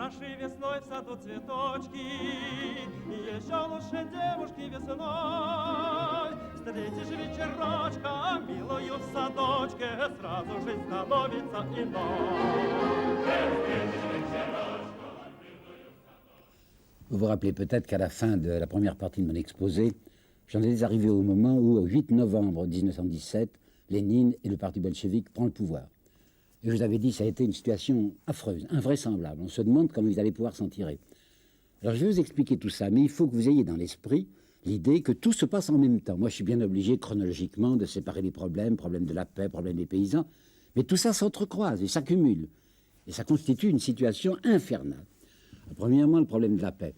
Нашей весной в саду цветочки, и еще лучше девушки весной. Встретишь вечерочка, милую в садочке, сразу жизнь становится иной. Vous vous rappelez peut-être qu'à la fin de la première partie de mon exposé, j'en étais arrivé au moment où, au 8 novembre 1917, Lénine et le parti bolchevique prennent le pouvoir. Et je vous avais dit, ça a été une situation affreuse, invraisemblable. On se demande comment ils allaient pouvoir s'en tirer. Alors je vais vous expliquer tout ça, mais il faut que vous ayez dans l'esprit l'idée que tout se passe en même temps. Moi, je suis bien obligé chronologiquement de séparer les problèmes, problème de la paix, problème des paysans, mais tout ça s'entrecroise et s'accumule. Et ça constitue une situation infernale. Premièrement, le problème de la paix.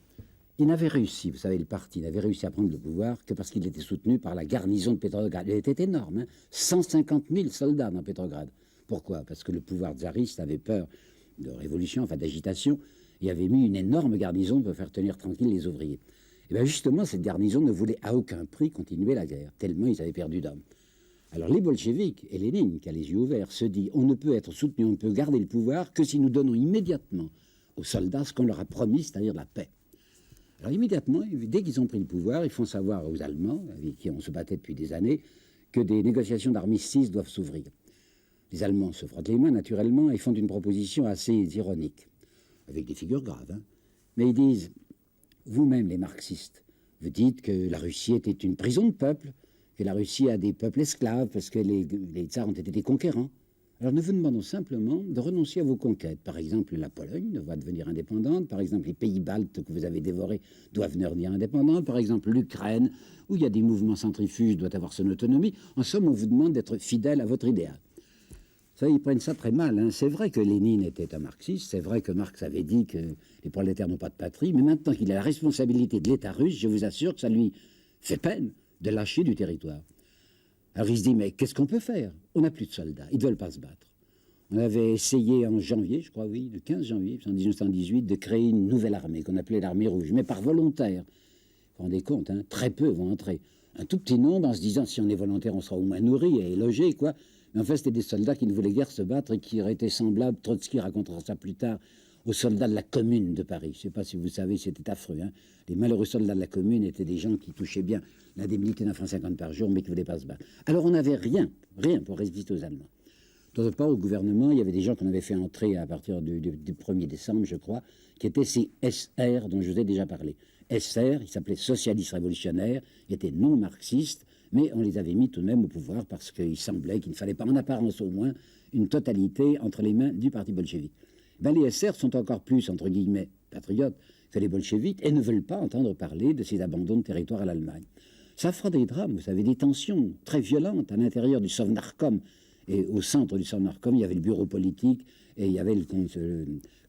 Il n'avait réussi, vous savez, le parti n'avait réussi à prendre le pouvoir que parce qu'il était soutenu par la garnison de Pétrograd. Elle était énorme, 150 000 soldats dans Pétrograd. Pourquoi? Parce que le pouvoir tsariste avait peur de révolution, enfin d'agitation, et avait mis une énorme garnison pour faire tenir tranquille les ouvriers. Et bien justement, cette garnison ne voulait à aucun prix continuer la guerre, tellement ils avaient perdu d'hommes. Alors les bolcheviks et Lénine, qui a les yeux ouverts, se dit on ne peut être soutenu, on ne peut garder le pouvoir que si nous donnons immédiatement aux soldats ce qu'on leur a promis, c'est-à-dire la paix. Alors immédiatement, dès qu'ils ont pris le pouvoir, ils font savoir aux Allemands, avec qui on se battait depuis des années, que des négociations d'armistice doivent s'ouvrir. Les Allemands se frottent les mains naturellement et font une proposition assez ironique, avec des figures graves. Mais ils disent, vous-même les marxistes, vous dites que la Russie était une prison de peuple, que la Russie a des peuples esclaves parce que les tsars ont été des conquérants. Alors nous vous demandons simplement de renoncer à vos conquêtes. Par exemple, la Pologne doit devenir indépendante. Par exemple, les pays baltes que vous avez dévorés doivent devenir indépendants. Par exemple, l'Ukraine, où il y a des mouvements centrifuges, doit avoir son autonomie. En somme, on vous demande d'être fidèle à votre idéal. Ça, ils prennent ça très mal. C'est vrai que Lénine était un marxiste. C'est vrai que Marx avait dit que les prolétaires n'ont pas de patrie. Mais maintenant qu'il a la responsabilité de l'État russe, je vous assure que ça lui fait peine de lâcher du territoire. Alors il se dit, mais qu'est-ce qu'on peut faire? On n'a plus de soldats, ils ne veulent pas se battre. On avait essayé en janvier, je crois, oui, le 15 janvier 1918, de créer une nouvelle armée qu'on appelait l'armée rouge, mais par volontaire. Vous vous rendez compte, très peu vont entrer. Un tout petit nombre en se disant, si on est volontaire, on sera au moins nourri et logé, quoi. Mais en fait, c'était des soldats qui ne voulaient guère se battre et qui auraient été semblables, Trotsky racontera ça plus tard, aux soldats de la Commune de Paris. Je ne sais pas si vous savez, c'était affreux. Les malheureux soldats de la Commune étaient des gens qui touchaient bien l'indemnité d'un franc 50 par jour, mais qui ne voulaient pas se battre. Alors on n'avait rien pour résister aux Allemands. D'autre part, au gouvernement, il y avait des gens qu'on avait fait entrer à partir du 1er décembre, je crois, qui étaient ces SR dont je vous ai déjà parlé. SR, ils s'appelaient socialistes révolutionnaires, ils étaient non marxistes, mais on les avait mis tout de même au pouvoir parce qu'il semblait qu'il ne fallait pas, en apparence au moins, une totalité entre les mains du parti bolchevique. Les SR sont encore plus, entre guillemets, patriotes que les bolcheviks et ne veulent pas entendre parler de ces abandons de territoire à l'Allemagne. Ça fera des drames, vous savez, des tensions très violentes à l'intérieur du Sovnarkom. Et au centre du Sovnarkom, il y avait le bureau politique et il y avait le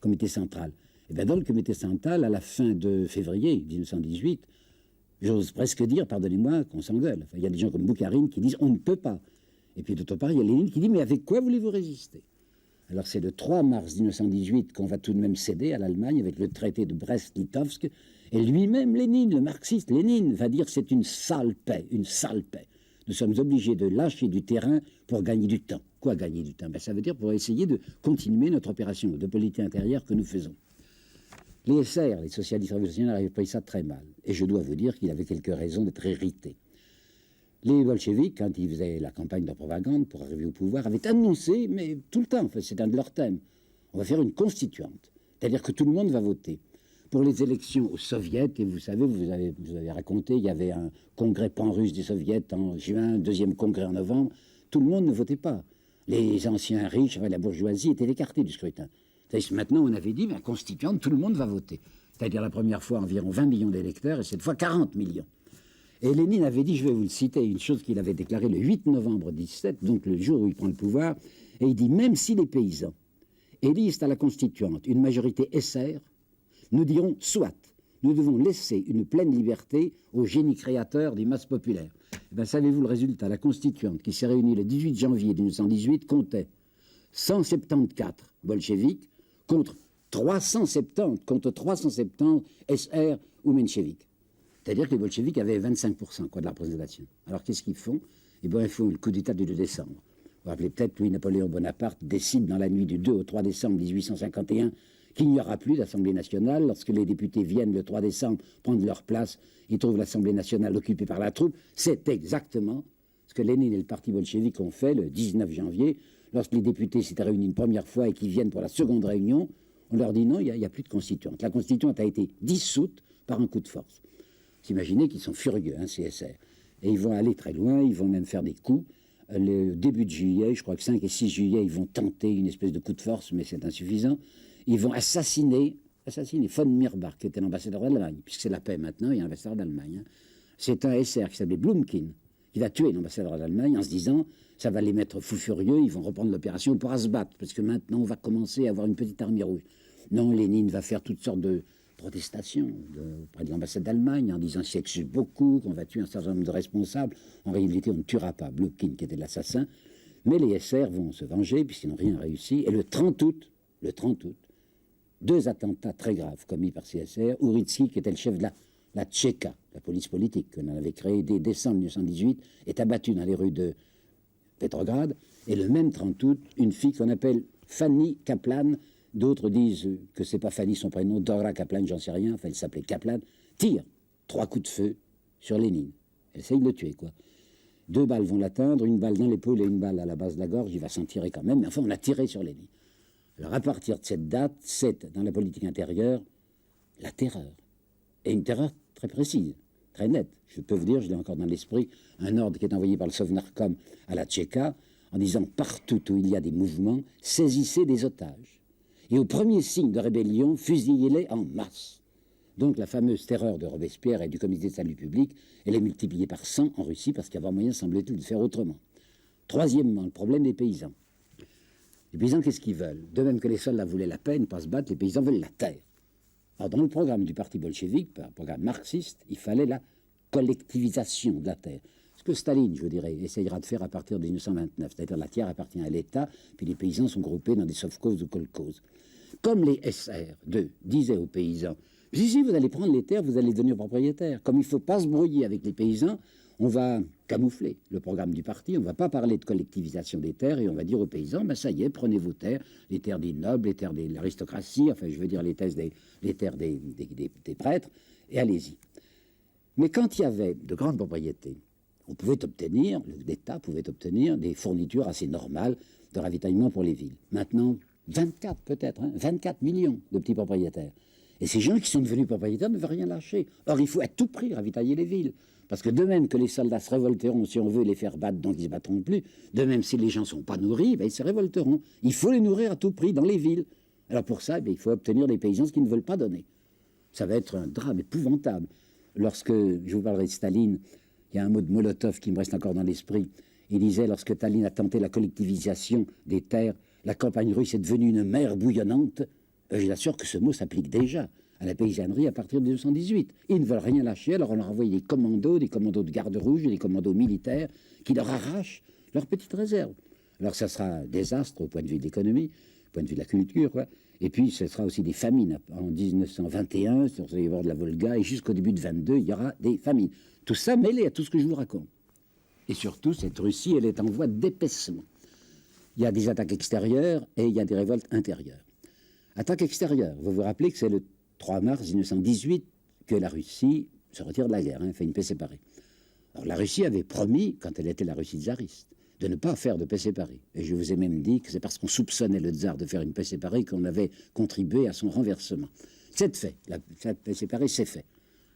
comité central. Et bien dans le comité central, à la fin de février 1918, j'ose presque dire, pardonnez-moi, qu'on s'engueule. Enfin, il y a des gens comme Boukharine qui disent « on ne peut pas ». Et puis d'autre part, il y a Lénine qui dit « mais avec quoi voulez-vous résister ?» Alors c'est le 3 mars 1918 qu'on va tout de même céder à l'Allemagne avec le traité de Brest-Litovsk. Et lui-même, Lénine, le marxiste Lénine, va dire c'est une sale paix, une sale paix. Nous sommes obligés de lâcher du terrain pour gagner du temps. Quoi gagner du temps? Ça veut dire pour essayer de continuer notre opération de politique intérieure que nous faisons. Les SR, les socialistes révolutionnaires, avaient pris ça très mal. Et je dois vous dire qu'il avait quelques raisons d'être irrités. Les bolcheviks, quand ils faisaient la campagne de propagande pour arriver au pouvoir, avaient annoncé, mais tout le temps, c'est un de leurs thèmes, on va faire une constituante. C'est-à-dire que tout le monde va voter. Pour les élections aux soviets, et vous savez, vous avez raconté, il y avait un congrès pan-russe des soviets en juin, deuxième congrès en novembre, tout le monde ne votait pas. Les anciens riches, la bourgeoisie, étaient écartés du scrutin. Maintenant, on avait dit, mais constituante, tout le monde va voter. C'est-à-dire la première fois environ 20 millions d'électeurs, et cette fois 40 millions. Et Lénine avait dit, je vais vous le citer, une chose qu'il avait déclarée le 8 novembre 17, donc le jour où il prend le pouvoir, et il dit, même si les paysans élisent à la constituante une majorité SR, nous dirons, soit, nous devons laisser une pleine liberté au génie créateur des masses populaires. Savez-vous le résultat? La constituante, qui s'est réunie le 18 janvier 1918, comptait 174 bolcheviks contre 370 SR ou mencheviks. C'est-à-dire que les bolcheviks avaient 25% de la représentation. Alors qu'est-ce qu'ils font? Ils font le coup d'État du 2 décembre. Vous vous rappelez peut-être, Louis-Napoléon Bonaparte décide dans la nuit du 2 au 3 décembre 1851 qu'il n'y aura plus d'Assemblée nationale. Lorsque les députés viennent le 3 décembre prendre leur place, ils trouvent l'Assemblée nationale occupée par la troupe. C'est exactement ce que Lénine et le parti bolchevique ont fait le 19 janvier. Lorsque les députés s'étaient réunis une première fois et qu'ils viennent pour la seconde réunion, on leur dit non, il n'y a plus de constituante. La constituante a été dissoute par un coup de force. Vous imaginez qu'ils sont furieux, hein, CSR. Et ils vont aller très loin, ils vont même faire des coups. Le début de juillet, je crois que 5 et 6 juillet, ils vont tenter une espèce de coup de force, mais c'est insuffisant. Ils vont assassiner von Mirbach, qui était l'ambassadeur d'Allemagne, puisque c'est la paix maintenant, il y a un ambassadeur d'Allemagne. Hein. C'est un SR qui s'appelait Blumkin, qui va tuer l'ambassadeur d'Allemagne en se disant ça va les mettre fous furieux, ils vont reprendre l'opération, on pourra se battre, parce que maintenant on va commencer à avoir une petite armée rouge. Non, Lénine va faire toutes sortes de protestations auprès de l'ambassade d'Allemagne en disant c'est que c'est beaucoup, qu'on va tuer un certain nombre de responsables. En réalité, on ne tuera pas Blumkin, qui était l'assassin, mais les SR vont se venger, puisqu'ils n'ont rien réussi. Et le 30 août, 2 attentats très graves commis par CSR. Ouritsky, qui était le chef de la Tchéka, la police politique, qu'on avait créée dès décembre 1918, est abattu dans les rues de Petrograd. Et le même 30 août, une fille qu'on appelle Fanny Kaplan, d'autres disent que c'est pas Fanny son prénom, Dora Kaplan, j'en sais rien, enfin elle s'appelait Kaplan, tire 3 coups de feu sur Lénine. Elle essaye de le tuer, quoi. 2 balles vont l'atteindre, une balle dans l'épaule et une balle à la base de la gorge, il va s'en tirer quand même, mais enfin on a tiré sur Lénine. Alors à partir de cette date, c'est dans la politique intérieure la terreur. Et une terreur très précise, très nette. Je peux vous dire, je l'ai encore dans l'esprit, un ordre qui est envoyé par le Sovnarkom à la Tchéka, en disant partout où il y a des mouvements, saisissez des otages. Et au premier signe de rébellion, fusillez-les en masse. Donc la fameuse terreur de Robespierre et du comité de salut public, elle est multipliée par 100 en Russie, parce qu'il y avait moyen, semble-t-il, de faire autrement. Troisièmement, le problème des paysans. Les paysans, qu'est-ce qu'ils veulent? De même que les soldats voulaient la paix, ne pas se battre, les paysans veulent la terre. Alors dans le programme du parti bolchevique, un programme marxiste, il fallait la collectivisation de la terre. Ce que Staline, je dirais, essayera de faire à partir de 1929, c'est-à-dire la terre appartient à l'État, puis les paysans sont groupés dans des sovkhozes ou kolkhozes. Comme les SR2 disaient aux paysans, si vous allez prendre les terres, vous allez devenir propriétaires. Comme il ne faut pas se brouiller avec les paysans, on va camoufler le programme du parti, on ne va pas parler de collectivisation des terres et on va dire aux paysans, ben ça y est, prenez vos terres, les terres des nobles, les terres de l'aristocratie, enfin je veux dire les terres des prêtres, et allez-y. Mais quand il y avait de grandes propriétés, on pouvait obtenir, l'État pouvait obtenir des fournitures assez normales de ravitaillement pour les villes. Maintenant, 24 peut-être, 24 millions de petits propriétaires. Et ces gens qui sont devenus propriétaires ne veulent rien lâcher. Or, il faut à tout prix ravitailler les villes. Parce que de même que les soldats se révolteront si on veut les faire battre, donc ils ne se battront plus, de même si les gens ne sont pas nourris, ben, ils se révolteront. Il faut les nourrir à tout prix dans les villes. Alors pour ça, ben, il faut obtenir des paysans ce qu'ils ne veulent pas donner. Ça va être un drame épouvantable. Lorsque, je vous parlerai de Staline, il y a un mot de Molotov qui me reste encore dans l'esprit. Il disait, lorsque Staline a tenté la collectivisation des terres, la campagne russe est devenue une mer bouillonnante. Je vous assure que ce mot s'applique déjà à la paysannerie à partir de 1918. Ils ne veulent rien lâcher, alors on leur envoie des commandos de garde rouge, des commandos militaires, qui leur arrachent leurs petites réserves. Alors ça sera un désastre au point de vue de l'économie, au point de vue de la culture, quoi. Et puis ce sera aussi des famines. En 1921, sur les bords de la Volga, et jusqu'au début de 22, il y aura des famines. Tout ça mêlé à tout ce que je vous raconte. Et surtout, cette Russie, elle est en voie d'épaissement. Il y a des attaques extérieures et il y a des révoltes intérieures. Attaque extérieure, vous vous rappelez que c'est le 3 mars 1918 que la Russie se retire de la guerre, fait une paix séparée. Alors la Russie avait promis, quand elle était la Russie tsariste, de ne pas faire de paix séparée. Et je vous ai même dit que c'est parce qu'on soupçonnait le tsar de faire une paix séparée qu'on avait contribué à son renversement. C'est fait, la paix séparée, c'est fait.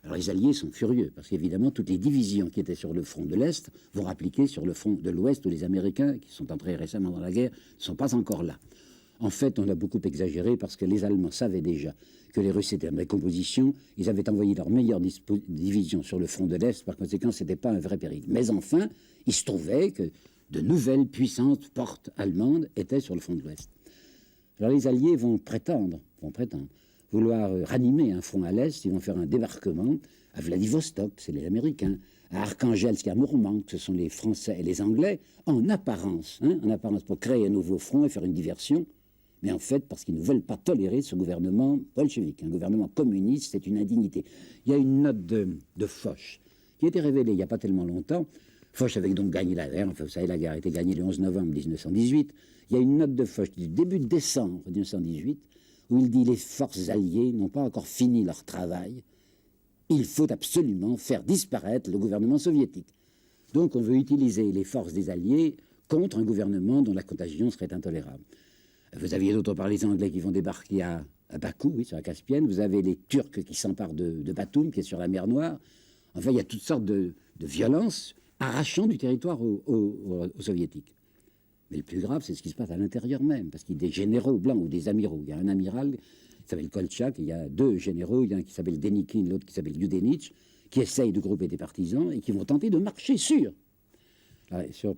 Alors les Alliés sont furieux, parce qu'évidemment, toutes les divisions qui étaient sur le front de l'Est vont appliquer sur le front de l'Ouest, où les Américains, qui sont entrés récemment dans la guerre, ne sont pas encore là. En fait, on a beaucoup exagéré, parce que les Allemands savaient déjà que les Russes étaient en décomposition. Ils avaient envoyé leur meilleure division sur le front de l'Est, par conséquent, ce n'était pas un vrai péril. Mais enfin, il se trouvait que de nouvelles puissantes portes allemandes étaient sur le front de l'Ouest. Alors les Alliés vont prétendre vouloir ranimer un front à l'Est. Ils vont faire un débarquement à Vladivostok, c'est les Américains, à Arkhangelsk et à Mourmansk, ce sont les Français et les Anglais, en apparence pour créer un nouveau front et faire une diversion, mais en fait parce qu'ils ne veulent pas tolérer ce gouvernement bolchevique, un gouvernement communiste, c'est une indignité. Il y a une note de Foch qui a été révélée il n'y a pas tellement longtemps. Foch avait donc gagné la guerre, enfin vous savez, la guerre a été gagnée le 11 novembre 1918. Il y a une note de Foch du début de décembre 1918, où il dit les forces alliées n'ont pas encore fini leur travail, il faut absolument faire disparaître le gouvernement soviétique. Donc on veut utiliser les forces des alliés contre un gouvernement dont la contagion serait intolérable. Vous aviez d'autre part les Anglais qui vont débarquer à Bakou, oui, sur la Caspienne. Vous avez les Turcs qui s'emparent de Batoum, qui est sur la mer Noire. Enfin, il y a toutes sortes de violences arrachant du territoire aux Soviétiques. Mais le plus grave, c'est ce qui se passe à l'intérieur même, parce qu'il y a des généraux blancs ou des amiraux. Il y a un amiral qui s'appelle Kolchak, il y a deux généraux, il y a un qui s'appelle Denikin, l'autre qui s'appelle Yudenich, qui essayent de grouper des partisans et qui vont tenter de marcher sur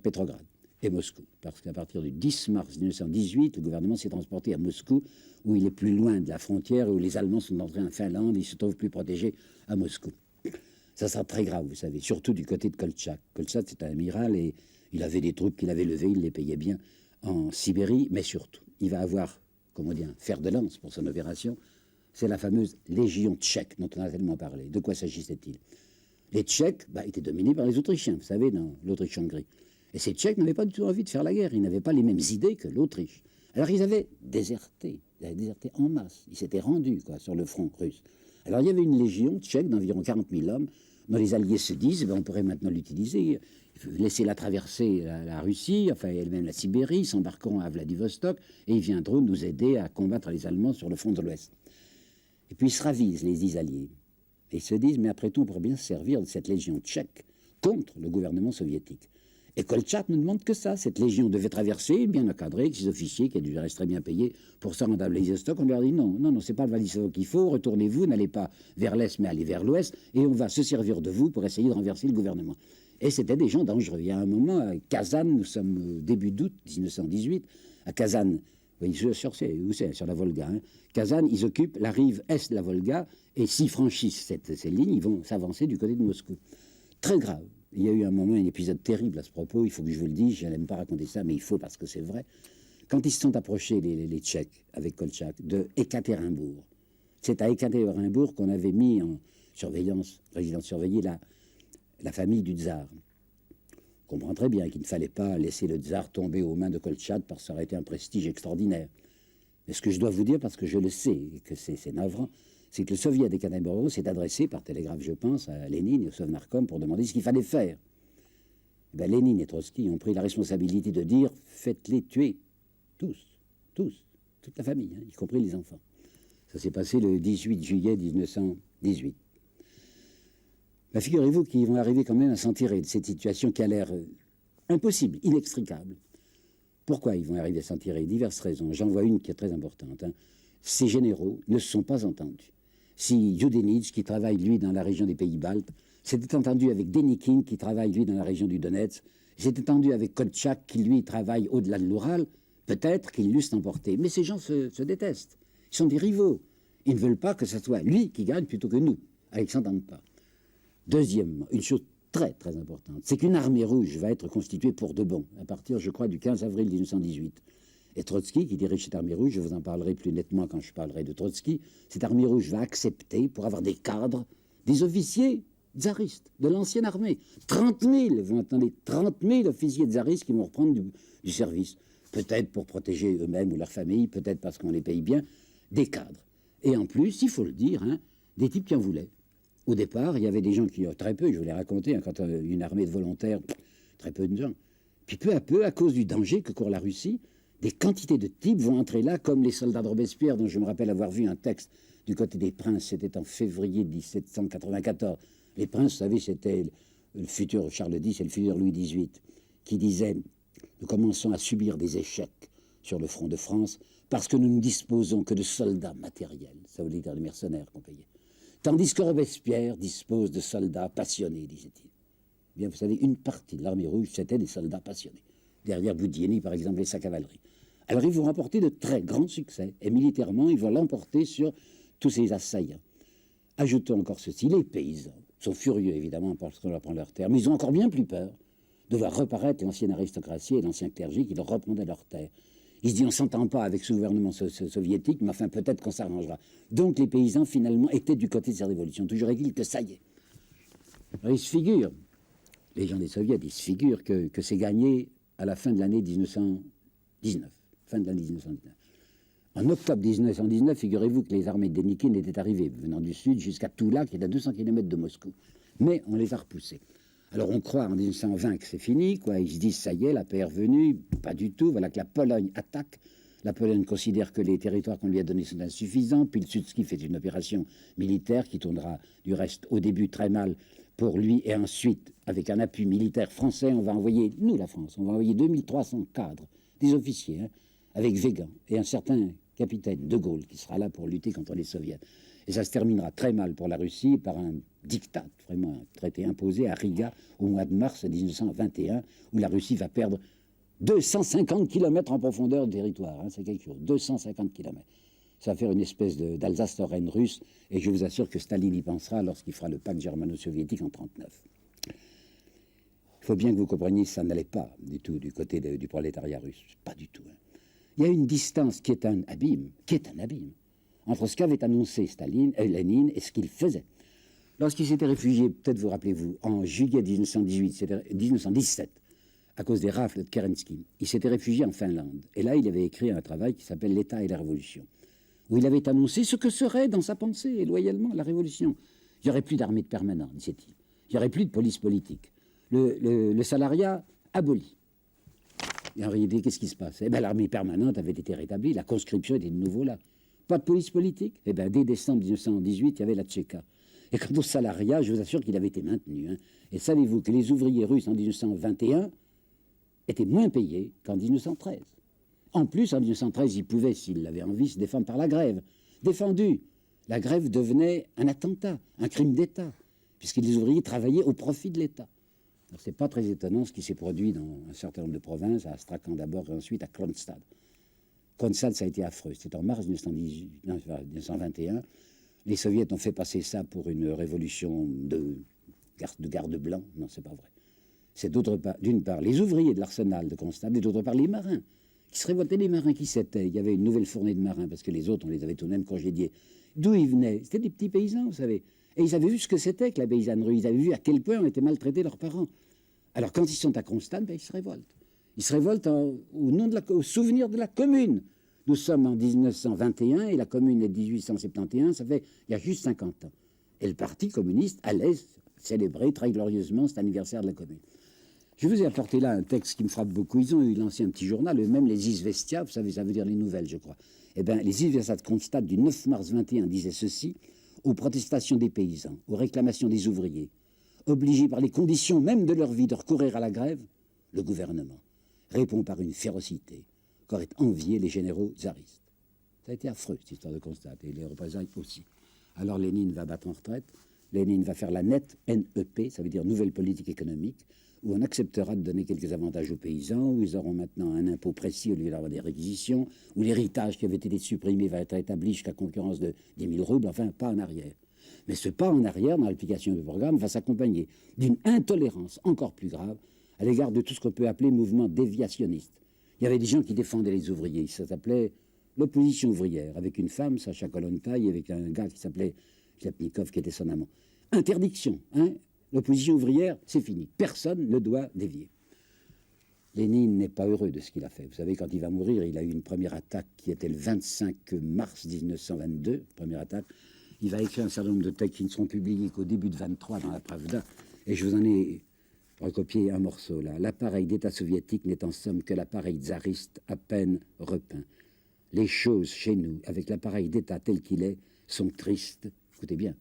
Petrograd et Moscou. Parce qu'à partir du 10 mars 1918, le gouvernement s'est transporté à Moscou, où il est plus loin de la frontière, où les Allemands sont entrés en Finlande, ils se trouvent plus protégés à Moscou. Ça sera très grave, vous savez, surtout du côté de Kolchak. Kolchak, c'est un amiral et il avait des troupes qu'il avait levées, il les payait bien en Sibérie, mais surtout, il va avoir, comment dire, un fer de lance pour son opération. C'est la fameuse Légion tchèque dont on a tellement parlé. De quoi s'agissait-il? Les Tchèques étaient dominés par les Autrichiens, vous savez, dans l'Autriche-Hongrie. Et ces Tchèques n'avaient pas du tout envie de faire la guerre. Ils n'avaient pas les mêmes idées que l'Autriche. Alors ils avaient déserté. Ils avaient déserté en masse. Ils s'étaient rendus sur le front russe. Alors il y avait une légion tchèque d'environ 40 000 hommes dont les Alliés se disent on pourrait maintenant l'utiliser, laisser-la traverser la Russie, enfin et même la Sibérie, s'embarqueront à Vladivostok et ils viendront nous aider à combattre les Allemands sur le front de l'Ouest. Et puis ils se ravisent, les 10 Alliés. Et ils se disent mais après tout on pourrait bien se servir de cette légion tchèque contre le gouvernement soviétique. Et Kolchak ne demande que ça. Cette légion devait traverser, bien encadrée, avec ses officiers qui devaient rester très bien payés pour se rendre à Vladivostok. On leur dit non, c'est pas le Vladivostok qu'il faut, retournez-vous, n'allez pas vers l'Est, mais allez vers l'Ouest, et on va se servir de vous pour essayer de renverser le gouvernement. Et c'était des gens dangereux. Il y a un moment, à Kazan, nous sommes début d'août 1918, à Kazan, oui, sur la Volga. Kazan, ils occupent la rive est de la Volga, et s'ils franchissent ces lignes, ils vont s'avancer du côté de Moscou. Très grave. Il y a eu un moment, un épisode terrible à ce propos, il faut que je vous le dise, je n'aime pas raconter ça, mais il faut parce que c'est vrai. Quand ils se sont approchés, les Tchèques, avec Kolchak, de Ekaterinbourg, c'est à Ekaterinbourg qu'on avait mis en surveillance, résidence surveillée, la famille du tsar. On comprend très bien qu'il ne fallait pas laisser le tsar tomber aux mains de Kolchak parce que ça aurait été un prestige extraordinaire. Mais ce que je dois vous dire, parce que je le sais, et que c'est navrant, c'est que le soviet d'Ekaterinbourg s'est adressé par télégraphe, je pense, à Lénine et au Sovnarkom pour demander ce qu'il fallait faire. Et Lénine et Trotsky ont pris la responsabilité de dire « faites-les tuer, tous, toute la famille, y compris les enfants ». Ça s'est passé le 18 juillet 1918. Figurez-vous qu'ils vont arriver quand même à s'en tirer de cette situation qui a l'air impossible, inextricable. Pourquoi ils vont arriver à s'en tirer? Diverses raisons. J'en vois une qui est très importante. Ces généraux ne se sont pas entendus. Si Yudenich, qui travaille, lui, dans la région des Pays-Baltes, s'était entendu avec Denikin, qui travaille, lui, dans la région du Donetsk, s'était entendu avec Kolchak, qui, lui, travaille au-delà de l'Oural, peut-être qu'ils l'eussent emporté. Mais ces gens se détestent. Ils sont des rivaux. Ils ne veulent pas que ce soit lui qui gagne plutôt que nous. Ils ne s'entendent pas. Deuxièmement, une chose très, très importante, c'est qu'une armée rouge va être constituée pour de bon, à partir, je crois, du 15 avril 1918. Et Trotsky, qui dirige cette armée rouge, je vous en parlerai plus nettement quand je parlerai de Trotsky, cette armée rouge va accepter, pour avoir des cadres, des officiers tsaristes de l'ancienne armée. 30 000, vous entendez, 30 000 officiers tsaristes qui vont reprendre du service. Peut-être pour protéger eux-mêmes ou leur famille, peut-être parce qu'on les paye bien, des cadres. Et en plus, il faut le dire, des types qui en voulaient. Au départ, il y avait des gens qui, très peu, je vous l'ai raconté, quand une armée de volontaires, très peu de gens. Puis peu à peu, à cause du danger que court la Russie, des quantités de types vont entrer là, comme les soldats de Robespierre, dont je me rappelle avoir vu un texte du côté des princes, c'était en février 1794. Les princes, vous savez, c'était le futur Charles X et le futur Louis XVIII, qui disaient « Nous commençons à subir des échecs sur le front de France parce que nous ne disposons que de soldats matériels. » Ça voulait dire les mercenaires qu'on payait. Tandis que Robespierre dispose de soldats passionnés, disait-il. Eh bien, vous savez, une partie de l'armée rouge, c'était des soldats passionnés. Derrière Boudienny, par exemple, et sa cavalerie. Alors, ils vont remporter de très grands succès. Et militairement, ils vont l'emporter sur tous ces assaillants. Ajoutons encore ceci, les paysans sont furieux, évidemment, parce qu'on leur prend leurs terres, mais ils ont encore bien plus peur de voir reparaître l'ancienne aristocratie et l'ancien clergé qui leur reprenaient leurs terres. Ils se disent, on ne s'entend pas avec ce gouvernement soviétique, mais enfin, peut-être qu'on s'arrangera. Donc, les paysans, finalement, étaient du côté de cette révolution. Toujours est-il que ça y est. Alors, ils se figurent, les gens des soviets, ils se figurent que c'est gagné à la fin de l'année 1919. Fin de l'année 1919. En octobre 1919, figurez-vous que les armées de Dénikin étaient arrivées, venant du sud jusqu'à Toula, qui est à 200 km de Moscou. Mais on les a repoussées. Alors on croit en 1920 que c'est fini, quoi. Ils se disent, ça y est, la paix est revenue. Pas du tout. Voilà que la Pologne attaque. La Pologne considère que les territoires qu'on lui a donnés sont insuffisants. Pilsudski fait une opération militaire qui tournera du reste au début très mal pour lui. Et ensuite, avec un appui militaire français, on va envoyer, nous la France, on va envoyer 2300 cadres, des officiers, hein, avec Végan et un certain capitaine de Gaulle qui sera là pour lutter contre les soviets. Et ça se terminera très mal pour la Russie par un diktat, vraiment un traité imposé à Riga au mois de mars 1921, où la Russie va perdre 250 km en profondeur de territoire. Hein, c'est quelque chose, 250 km. Ça va faire une espèce d'Alsace-Lorraine russe, et je vous assure que Staline y pensera lorsqu'il fera le pacte germano-soviétique en 1939. Il faut bien que vous compreniez que ça n'allait pas du tout du côté du prolétariat russe. Pas du tout. Hein. Il y a une distance qui est un abîme, entre ce qu'avait annoncé Lénine et ce qu'il faisait. Lorsqu'il s'était réfugié, peut-être vous rappelez-vous, en juillet 1917, à cause des rafles de Kerensky, il s'était réfugié en Finlande. Et là, il avait écrit un travail qui s'appelle L'État et la Révolution, où il avait annoncé ce que serait, dans sa pensée, et loyalement, la Révolution. Il n'y aurait plus d'armée de permanent, disait-il. Il n'y aurait plus de police politique. Le salariat aboli. Et en réalité, qu'est-ce qui se passe? Eh bien, l'armée permanente avait été rétablie, la conscription était de nouveau là. Pas de police politique? Eh bien, dès décembre 1918, il y avait la Tchéka. Et quant au salariat, je vous assure qu'il avait été maintenu. Hein. Et savez-vous que les ouvriers russes en 1921 étaient moins payés qu'en 1913. En plus, en 1913, ils pouvaient, s'ils l'avaient envie, se défendre par la grève. Défendus. La grève devenait un attentat, un crime d'État, puisque les ouvriers travaillaient au profit de l'État. Alors, c'est pas très étonnant ce qui s'est produit dans un certain nombre de provinces, à Astrakhan d'abord, et ensuite à Kronstadt. Kronstadt, ça a été affreux. C'était en mars 1921. Les soviets ont fait passer ça pour une révolution de garde blanc. Non, c'est pas vrai. C'est d'une part les ouvriers de l'arsenal de Kronstadt et d'autre part les marins qui se révoltaient. Les marins qui s'étaient. Il y avait une nouvelle fournée de marins parce que les autres, on les avait tout de même congédiés. D'où ils venaient? C'était des petits paysans, vous savez. Et ils avaient vu ce que c'était que la paysannerie. Ils avaient vu à quel point on était maltraités leurs parents. Alors quand ils sont à Kronstadt, ben, ils se révoltent. Ils se révoltent au souvenir de la commune. Nous sommes en 1921 et la commune est de 1871, ça fait il y a juste 50 ans. Et le parti communiste allait célébrer très glorieusement cet anniversaire de la commune. Je vous ai apporté là un texte qui me frappe beaucoup. Ils ont eu lancé un petit journal, eux-mêmes les Izvestia, vous savez, ça veut dire les nouvelles, je crois. Eh bien, les Izvestia de Kronstadt du 9 mars 21 disaient ceci: aux protestations des paysans, aux réclamations des ouvriers, obligés par les conditions même de leur vie de recourir à la grève, le gouvernement répond par une férocité qu'auraient envié les généraux tsaristes. Ça a été affreux, cette histoire de Kronstadt, et les représailles aussi. Alors Lénine va battre en retraite, Lénine va faire la NEP, NEP, ça veut dire Nouvelle Politique Économique, où on acceptera de donner quelques avantages aux paysans, où ils auront maintenant un impôt précis au lieu d'avoir des réquisitions, où l'héritage qui avait été supprimé va être établi jusqu'à concurrence de 10 000 roubles, enfin, pas en arrière. Mais ce pas en arrière, dans l'application du programme, va s'accompagner d'une intolérance encore plus grave à l'égard de tout ce qu'on peut appeler mouvement déviationniste. Il y avait des gens qui défendaient les ouvriers, ça s'appelait l'opposition ouvrière, avec une femme, Sacha Kolontai, avec un gars qui s'appelait Khlapnikov, qui était son amant. Interdiction, hein. L'opposition ouvrière, c'est fini. Personne ne doit dévier. Lénine n'est pas heureux de ce qu'il a fait. Vous savez, quand il va mourir, il a eu une première attaque qui était le 25 mars 1922, première attaque. Il va écrire un certain nombre de textes qui ne seront publiés qu'au début de 23 dans la Pravda. Et je vous en ai recopié un morceau là. L'appareil d'État soviétique n'est en somme que l'appareil tsariste à peine repeint. Les choses chez nous, avec l'appareil d'État tel qu'il est, sont tristes, écoutez bien,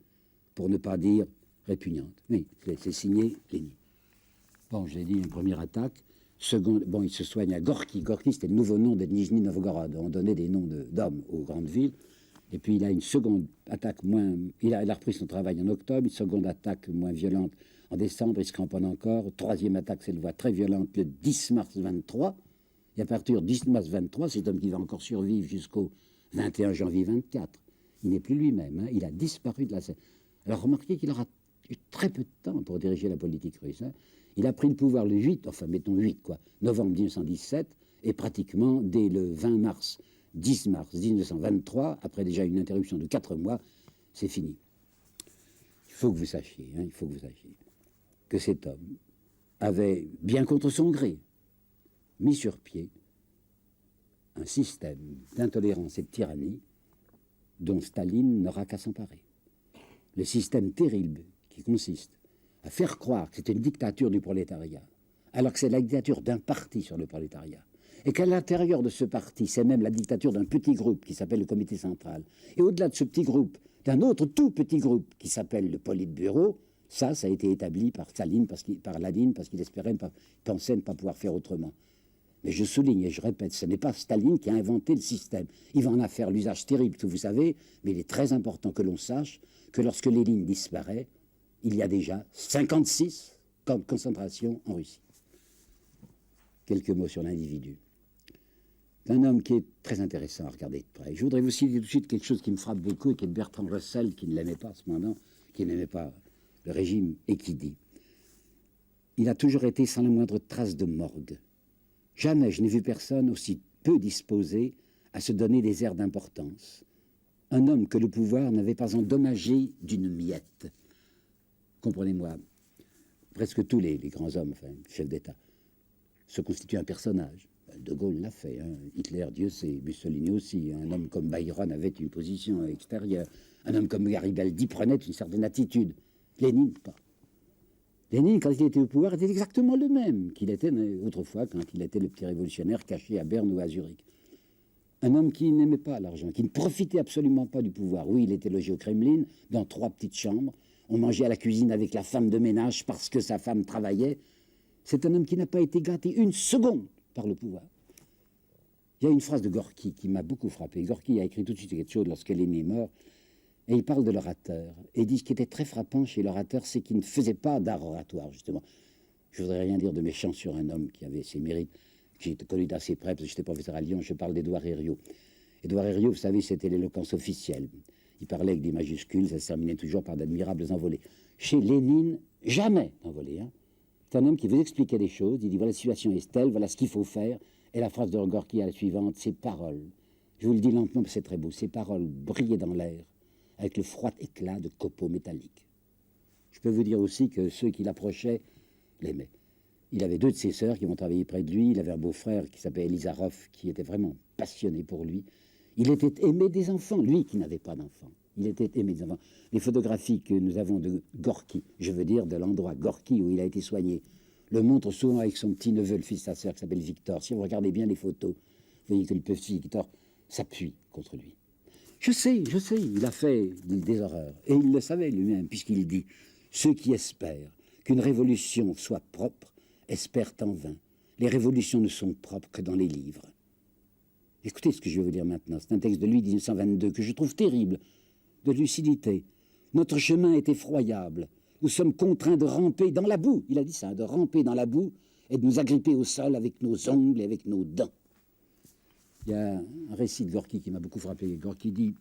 pour ne pas dire répugnantes. Oui, c'est signé Lénine. Bon, j'ai dit une première attaque. Seconde, bon, il se soigne à Gorky. Gorky, c'était le nouveau nom de Nijni Novgorod. On donnait des noms d'hommes aux grandes villes. Et puis il a une seconde attaque moins... Il a repris son travail en octobre, une seconde attaque moins violente en décembre, il se cramponne encore. Troisième attaque, c'est une voie très violente, le 10 mars 23. Et à partir du 10 mars 23, cet homme qui va encore survivre jusqu'au 21 janvier 24. Il n'est plus lui-même, hein. Il a disparu de la scène. Alors remarquez qu'il aura eu très peu de temps pour diriger la politique russe. Hein. Il a pris le pouvoir le 8, enfin mettons 8 quoi, novembre 1917, et pratiquement dès le 20 mars, 10 mars 1923, après déjà une interruption de 4 mois, c'est fini. Il faut que vous sachiez, hein, il faut que vous sachiez que cet homme avait, bien contre son gré, mis sur pied un système d'intolérance et de tyrannie dont Staline n'aura qu'à s'emparer. Le système terrible qui consiste à faire croire que c'est une dictature du prolétariat, alors que c'est la dictature d'un parti sur le prolétariat, et qu'à l'intérieur de ce parti, c'est même la dictature d'un petit groupe qui s'appelle le comité central, et au-delà de ce petit groupe, d'un autre tout petit groupe qui s'appelle le politburo. Ça a été établi par Staline, par Ladine, parce qu'il pensait ne pas pouvoir faire autrement. Mais je souligne et je répète, ce n'est pas Staline qui a inventé le système. Il va en faire l'usage terrible, que vous savez, mais il est très important que l'on sache que lorsque Lénine disparaît, il y a déjà 56 camps de concentration en Russie. Quelques mots sur l'individu. C'est un homme qui est très intéressant à regarder de près. Je voudrais vous citer tout de suite quelque chose qui me frappe beaucoup et qui est de Bertrand Russell, qui ne l'aimait pas cependant, qui n'aimait pas le régime, et qui dit « Il a toujours été sans la moindre trace de morgue. Jamais je n'ai vu personne aussi peu disposé à se donner des airs d'importance. Un homme que le pouvoir n'avait pas endommagé d'une miette. » Comprenez-moi, presque tous les grands hommes, enfin, chefs d'État, se constituent un personnage. De Gaulle l'a fait, hein. Hitler, Dieu sait, Mussolini aussi. Un homme comme Byron avait une position extérieure. Un homme comme Garibaldi prenait une certaine attitude. Lénine, pas. Lénine, quand il était au pouvoir, était exactement le même qu'il était autrefois quand il était le petit révolutionnaire caché à Berne ou à Zurich. Un homme qui n'aimait pas l'argent, qui ne profitait absolument pas du pouvoir. Oui, il était logé au Kremlin, dans 3 petites chambres. On mangeait à la cuisine avec la femme de ménage parce que sa femme travaillait. C'est un homme qui n'a pas été gâté une seconde par le pouvoir. Il y a une phrase de Gorky qui m'a beaucoup frappé. Gorky a écrit tout de suite quelque chose lorsque Lénine est mort, et il parle de l'orateur. Et il dit ce qui était très frappant chez l'orateur, c'est qu'il ne faisait pas d'art oratoire, justement. Je ne voudrais rien dire de méchant sur un homme qui avait ses mérites, que j'ai connu d'assez près, parce que j'étais professeur à Lyon, je parle d'Édouard Herriot. Édouard Herriot, vous savez, c'était l'éloquence officielle. Il parlait avec des majuscules, ça se terminait toujours par d'admirables envolées. Chez Lénine, jamais envolées, hein. C'est un homme qui vous expliquait des choses, il dit voilà la situation est telle, voilà ce qu'il faut faire, et la phrase de Gorky est la suivante, ces paroles, je vous le dis lentement, mais c'est très beau, ces paroles brillaient dans l'air avec le froid éclat de copeaux métalliques. Je peux vous dire aussi que ceux qui l'approchaient l'aimaient. Il avait 2 de ses sœurs qui vont travailler près de lui, il avait un beau-frère qui s'appelait Elizarov, qui était vraiment passionné pour lui. Il était aimé des enfants, lui qui n'avait pas d'enfants. Il était aimé des enfants. Les photographies que nous avons de Gorky, je veux dire de l'endroit Gorky où il a été soigné, le montrent souvent avec son petit-neveu, le fils de sa sœur, qui s'appelle Victor. Si vous regardez bien les photos, vous voyez que le petit Victor s'appuie contre lui. Je sais, il a fait des horreurs. Et il le savait lui-même, puisqu'il dit « Ceux qui espèrent qu'une révolution soit propre, espèrent en vain. Les révolutions ne sont propres que dans les livres. » Écoutez ce que je vais vous dire maintenant. C'est un texte de lui, 1922, que je trouve terrible, de lucidité. Notre chemin est effroyable. Nous sommes contraints de ramper dans la boue. Il a dit ça, de ramper dans la boue et de nous agripper au sol avec nos ongles et avec nos dents. Il y a un récit de Gorky qui m'a beaucoup frappé. Gorky dit,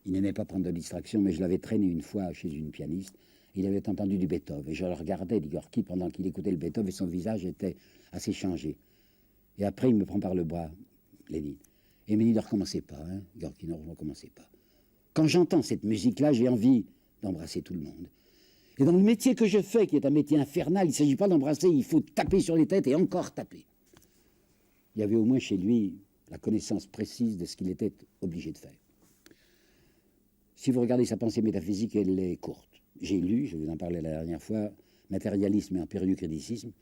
il n'aimait pas prendre de distraction, mais je l'avais traîné une fois chez une pianiste. Il avait entendu du Beethoven. Et je le regardais, dit Gorky, pendant qu'il écoutait le Beethoven, et son visage était assez changé. Et après, il me prend par le bras, Lénine. Et il me dit, ne recommencez pas, hein, Gorky, ne recommencez pas. Quand j'entends cette musique-là, j'ai envie d'embrasser tout le monde. Et dans le métier que je fais, qui est un métier infernal, il ne s'agit pas d'embrasser, il faut taper sur les têtes et encore taper. Il y avait au moins chez lui la connaissance précise de ce qu'il était obligé de faire. Si vous regardez sa pensée métaphysique, elle est courte. J'ai lu, je vous en parlais la dernière fois, Matérialisme et impérieux criticisme.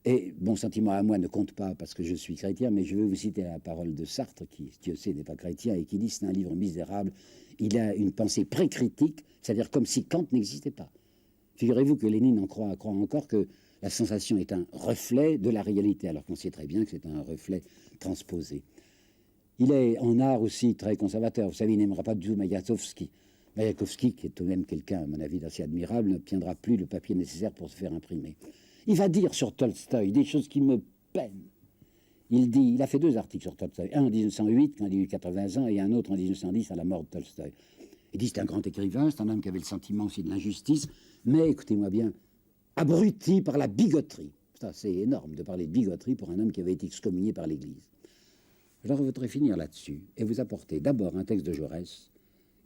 Et mon sentiment à moi ne compte pas parce que je suis chrétien, mais je vais vous citer la parole de Sartre, qui, Dieu sait, n'est pas chrétien, et qui dit c'est un livre misérable. Il a une pensée pré-critique, c'est-à-dire comme si Kant n'existait pas. Figurez-vous que Lénine croit encore que la sensation est un reflet de la réalité, alors qu'on sait très bien que c'est un reflet transposé. Il est en art aussi très conservateur. Vous savez, il n'aimera pas du tout Mayakovsky. Mayakovsky, qui est tout de même quelqu'un, à mon avis, d'assez admirable, n'obtiendra plus le papier nécessaire pour se faire imprimer. Il va dire sur Tolstoï des choses qui me peinent. Il a fait 2 articles sur Tolstoï, un en 1908, quand il a eu 80 ans, et un autre en 1910, à la mort de Tolstoï. Il dit c'est un grand écrivain, c'est un homme qui avait le sentiment aussi de l'injustice, mais, écoutez-moi bien, abruti par la bigoterie. Ça, c'est énorme de parler de bigoterie pour un homme qui avait été excommunié par l'Église. Alors, je voudrais finir là-dessus et vous apporter d'abord un texte de Jaurès,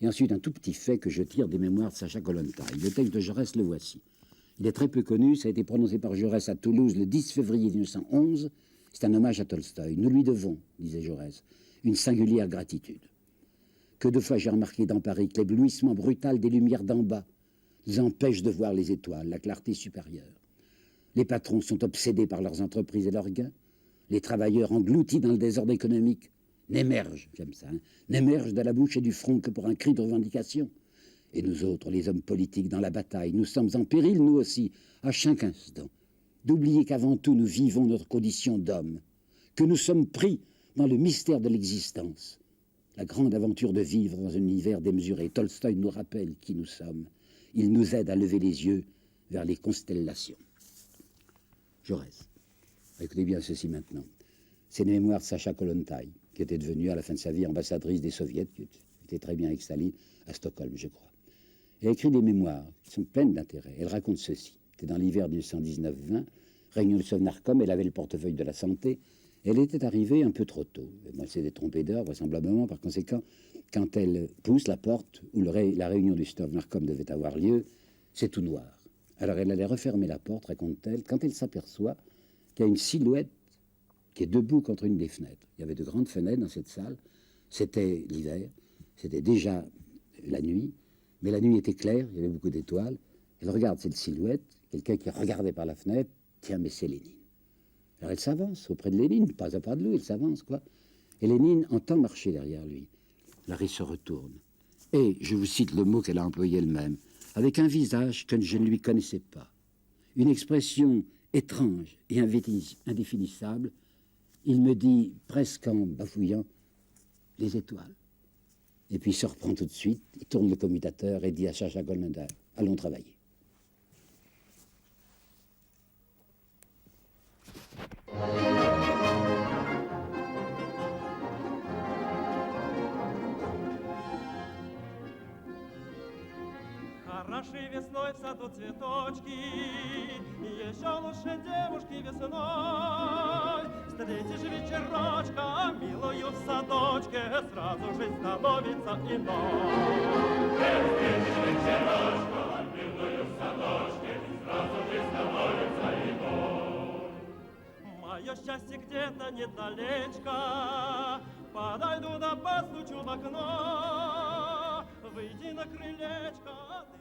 et ensuite un tout petit fait que je tire des mémoires de Sacha Kollontai. Le texte de Jaurès, le voici. Il est très peu connu, ça a été prononcé par Jaurès à Toulouse le 10 février 1911, C'est un hommage à Tolstoï. Nous lui devons, disait Jaurès, une singulière gratitude. Que de fois j'ai remarqué dans Paris que l'éblouissement brutal des lumières d'en bas nous empêche de voir les étoiles, la clarté supérieure. Les patrons sont obsédés par leurs entreprises et leurs gains. Les travailleurs engloutis dans le désordre économique n'émergent, j'aime ça, n'émergent de la bouche et du front que pour un cri de revendication. Et nous autres, les hommes politiques dans la bataille, nous sommes en péril, nous aussi, à chaque instant, d'oublier qu'avant tout, nous vivons notre condition d'homme, que nous sommes pris dans le mystère de l'existence, la grande aventure de vivre dans un univers démesuré. Tolstoï nous rappelle qui nous sommes. Il nous aide à lever les yeux vers les constellations. Jaurès. Écoutez bien ceci maintenant. C'est les mémoires de Sacha Kollontai, qui était devenue à la fin de sa vie ambassadrice des Soviets, qui était très bien avec Staline, à Stockholm, je crois. Elle a écrit des mémoires qui sont pleines d'intérêt. Elle raconte ceci. C'était dans l'hiver 1919-20, réunion du Sovnarkom, elle avait le portefeuille de la santé. Elle était arrivée un peu trop tôt. Elle s'était trompée d'heure, vraisemblablement. Par conséquent, quand elle pousse la porte où la réunion du Sovnarkom devait avoir lieu, c'est tout noir. Alors elle allait refermer la porte, raconte-t-elle, quand elle s'aperçoit qu'il y a une silhouette qui est debout contre une des fenêtres. Il y avait de grandes fenêtres dans cette salle. C'était l'hiver, c'était déjà la nuit, mais la nuit était claire, il y avait beaucoup d'étoiles. Elle regarde cette silhouette, quelqu'un qui regardait par la fenêtre, tiens, mais c'est Lénine. Alors elle s'avance auprès de Lénine, pas à pas de lui, elle s'avance, quoi. Et Lénine entend marcher derrière lui. Alors il se retourne. Et, je vous cite le mot qu'elle a employé elle-même, avec un visage que je ne lui connaissais pas, une expression étrange et indéfinissable, il me dit, presque en bafouillant, les étoiles. Et puis il se reprend tout de suite, il tourne le commutateur et dit à Sacha Kollontai, allons travailler. Хороши весной в саду цветочки, и еще лучше девушки весной. Встретишь вечерочка, милую в садочке, сразу жизнь становится иной. Встретишь вечерочка, милую в садочке, сразу жизнь становится иной. Мое счастье где-то недалечко, подойду да постучу в окно. Выйди на крылечко, ты